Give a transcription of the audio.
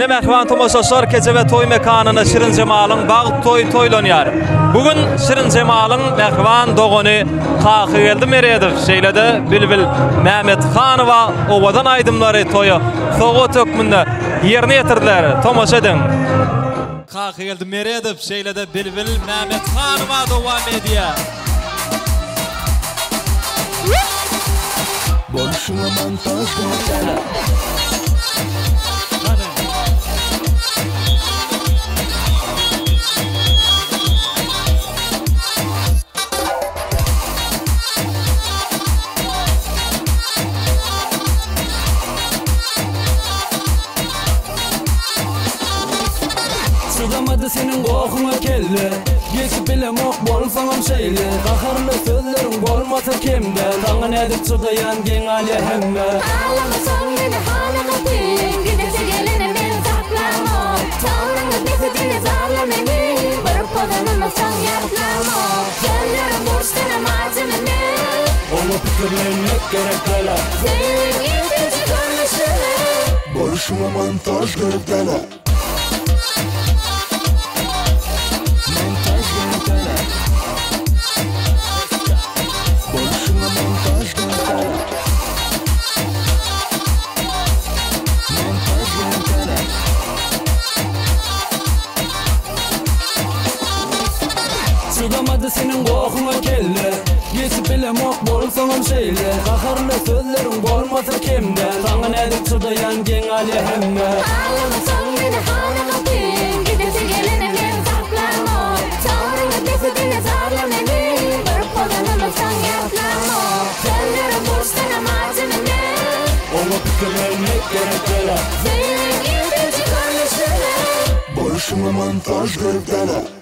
Mine mehman tomoşaşlar Kece ve Toy mekanına Şirin Cemal'ın Bağ Toy toylanýar. Bugün Şirin Cemal'ın mehman dogony kaky geldi meredir. Şeýlede Bilbil Mehmet Hanowa owadan aýdymlary toýa soğuk tökmünde ýerine ýetirdiler. Tomoş edin. Kaky geldi meredir. Şeýlede Bilbil Mehmet Hanowa dowam edýär. Boşuna montaj gördüler. Sığamadı senin kokuna kelle. Geçip bilem ok bolsaňam şeýle. Gaharly sözlerim bolmasa kimde. Taňa edip çydaýan geň alýa hemme. Ağlamasan meni hana kapyň. Gidesi gelene men saklamam. Taňyňy bizi zarla meni. Barıp kodanamasan ýatlamam. Gellerim boşdan amacymyny. Onu pikirlenmek gerek gele. Senin ikinci görnüşüne. Boşuna montaj gördüler. Sığamadı senin kokuna kelle. Geçip bilem ok bolsaňam şeýle. Gaharly sözlerim bolmasa kimde. Taňa edip çydaýan geň alýa hemme. Ağlamasan meni hana kapyň. Gidesi gelene men saklamam. Taňyňy bizi zarla meni. Barıp kodanamasan ýatlamam. Gellerim boşdan amacymyny. Onu pikirlenmek gerek gele. Senin ikinci görnüşüne. Boşuna montaj gördüler.